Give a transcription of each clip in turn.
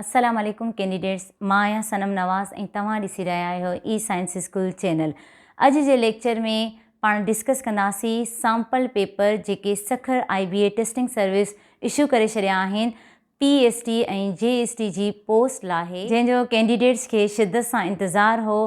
अस्सलाम वालेकुम कैंडिडेट्स, मां आहियां सनम नवाज़ ऐं तव्हां ॾिसी रहिया आहियो ई साइंस स्कूल चैनल। अॼु जे लेक्चर में पाण डिस्कस कंदासीं सैम्पल पेपर जेके Sukkur IBA testing service issue करे छॾिया आहिनि PST ऐं JEST जी पोस्ट लाइ, जंहिंजो कैंडिडेट्स खे शिद्दत सां इंतज़ारु हो।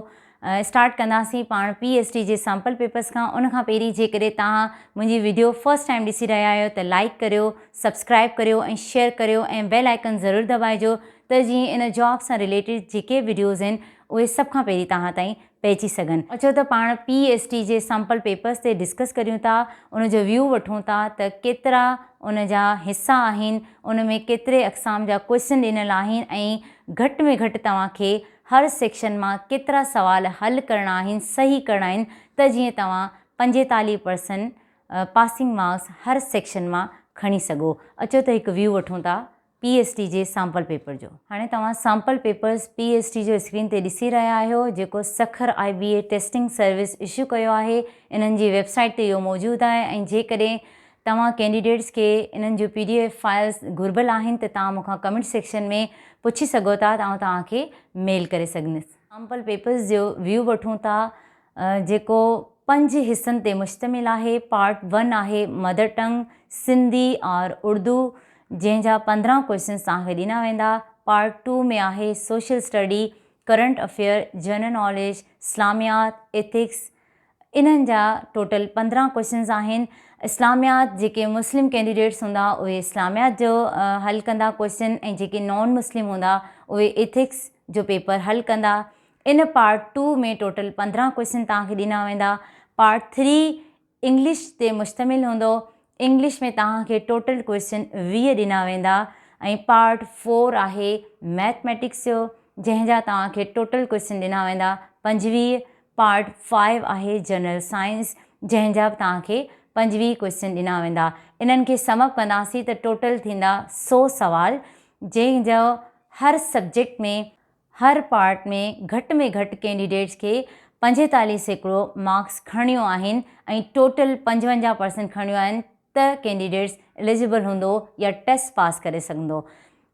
स्टार्ट कंदासीं पाण PST जे सैम्पल पेपर्स खां। उन खां पहिरीं जेकॾहिं तव्हां मुंहिंजी वीडियो फर्स्ट टाइम ॾिसी रहिया आहियो त लाइक करियो, सब्सक्राइब करियो ऐं शेयर करियो ऐं बेल आइकन ज़रूरु दॿाइजो त जीअं इन जॉब सां रिलेटेड जेके वीडियोज़ आहिनि उहे सभ खां पहिरीं तव्हां ताईं पहुची सघनि। अचो त पाण PST जे सैम्पल पेपर्स ते डिस्कस करियूं था, उनजो व्यू वठूं था त केतिरा उन जा हिसा आहिनि, उन में केतिरे अक़साम जा क्वेश्चन ॾिनल आहिनि ऐं घटि में घटि तव्हांखे हर सेक्शन मां केतिरा सवाल हल करणा आहिनि, सही करणा आहिनि त जीअं तव्हां 45% पासिंग मार्क्स हर सेक्शन मां खणी सघो। अचो त हिकु व्यू वठूं था PST जे सैम्पल पेपर जो। हाणे तव्हां सैम्पल पेपर्स PST जो स्क्रीन ते ॾिसी रहिया आहियो, जेको Sukkur IBA testing service issue कयो आहे। इन्हनि जी वेबसाइट ते इहो मौजूदु आहे ऐं जेकॾहिं तव्हां कैंडिडेट्स खे इन्हनि जो PDF फाइल्स घुर्बल आहिनि त तव्हां मूंखां कमेंट सेक्शन में पुछी सघो था, तव्हांखे मेल करे सघंदसि। सैम्पल पेपर्स जो व्यू वठूं था, जेको 5 हिसनि ते मुश्तमिल आहे। पार्ट 1 आहे मदर टंग, सिंधी और उर्दू, जंहिंजा 15 क्वेश्चन तव्हांखे ॾिना वेंदा। पार्ट 2 में आहे social study, current affair, general knowledge, इस्लामियात, एथिक्स। इन्हनि जा टोटल 15 क्वेश्चन आहिनि। इस्लामियात जेके मुस्लिम कैंडिडेट्स हूंदा उहे इस्लामियात जो हल कंदा क्वेश्चन, ऐं जेके नॉन मुस्लिम हूंदा उहे एथिक्स जो पेपर हल कंदा। इन पार्ट 2 में टोटल 15 क्वेश्चन तव्हांखे ॾिना वेंदा। पार्ट 3 इंग्लिश ते मुश्तमिल हूंदो। इंग्लिश में तव्हांखे टोटल क्वेश्चन 20 ॾिना वेंदा। ऐं पार्ट 4 आहे मैथमेटिक्स जो, जंहिंजा तव्हांखे टोटल क्वेश्चन ॾिना वेंदा 25। पार्ट 5 आहे जनरल साइंस, जंहिंजा तव्हांखे 25 क्वेश्चन ॾिना वेंदा। इन्हनि खे समअप कंदासीं त टोटल थींदा 100 सवाल, जंहिंजो हर सब्जेक्ट में, हर पार्ट में घटि कैंडिडेट्स खे 45% मार्क्स खणियो आहिनि ऐं टोटल 55% खणियो आहिनि त कैंडिडेट्स एलिजिबल हूंदो या टेस्ट पास करे सघंदो।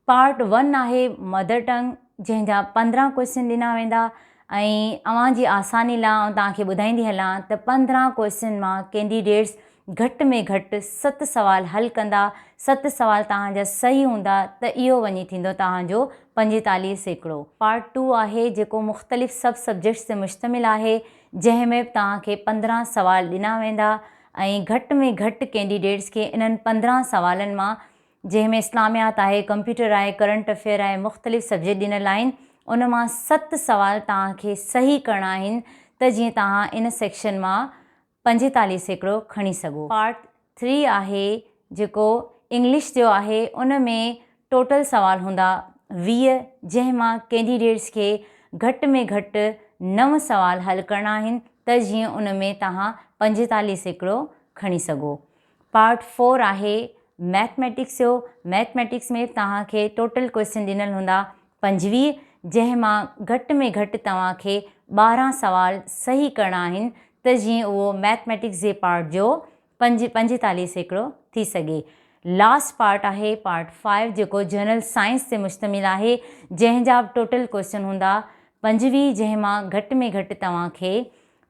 पार्ट 1 आहे मदर टंग, जंहिंजा 15 क्वेश्चन ॾिना वेंदा। ऐं अव्हां जी आसानी लाइ तव्हांखे ॿुधाईंदी हलां त 15 क्वेश्चन मां कैंडिडेट्स घटि में घटि 7 सवाल हल कंदा। 7 सवाल तव्हांजा सही हूंदा त इहो वञी थींदो तव्हांजो 45%। पार्ट 2 आहे जेको मुख़्तलिफ़ सब सब्जेक्ट्स ते मुश्तमिल आहे, जंहिंमें तव्हांखे 15 सवाल ॾिना वेंदा ऐं घटि में घटि कैंडिडेट्स खे इन्हनि 15 सवालनि मां, जंहिंमें इस्लामियात आहे, कंप्यूटर आहे, करंट अफेयर आहे, मुख़्तलिफ़ सब्जेक्ट ॾिनल आहिनि, उन मां 7 सवाल तव्हांखे सही करणा आहिनि त जीअं तव्हां इन सेक्शन मां 45% खणी सघो। पार्ट 3 आहे जेको इंग्लिश जो आहे। उन में टोटल सवाल हूंदा 20, जंहिं मां कैंडिडेट्स खे घटि में घटि 9 सवाल हल करणा आहिनि त जीअं उन में तव्हां 45% खणी सघो। पार्ट 4 आहे मैथमेटिक्स जो। मैथमेटिक्स में तव्हांखे टोटल क्वेश्चन ॾिनल हूंदा 25, जंहिं मां घटि में घटि तव्हांखे 12 सवाल सही करणा आहिनि त जीअं उहो मैथमेटिक्स जे पार्ट जो 45% थी सघे। लास्ट पार्ट आहे पार्ट 5, जेको जनरल साइंस ते मुश्तमिल आहे, जंहिंजा टोटल क्वेश्चन हूंदा 25, जंहिं मां घटि में घटि तव्हांखे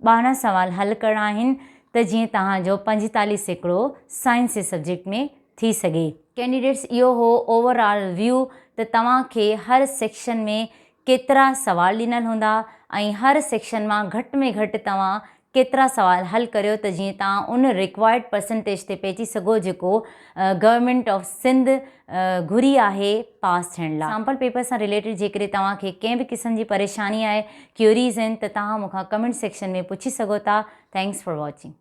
12 सवाल हल करणा आहिनि त जीअं तव्हांजो 45% साइंस जे सब्जेक्ट में थी सघे। कैंडिडेट्स, इहो हो ओवरऑल व्यू त तव्हांखे हर सेक्शन में केतिरा सवाल ॾिनल हूंदा ऐं हर सेक्शन मां घटि में घटि तव्हां केतिरा सवाल हल करियो त जीअं तव्हां उन रिक्वायर्ड परसेंटेज ते पहुची सघो जेको गवर्नमेंट ऑफ सिंध घुरी आहे पास थियण लाइ। सैम्पल पेपर सां रिलेटेड जेकॾहिं तव्हांखे कंहिं बि क़िस्म जी परेशानी आहे, क्यूरीज़ आहिनि, त तव्हां मूंखां कमेंट सेक्शन में पुछी सघो था। Thanks for watching.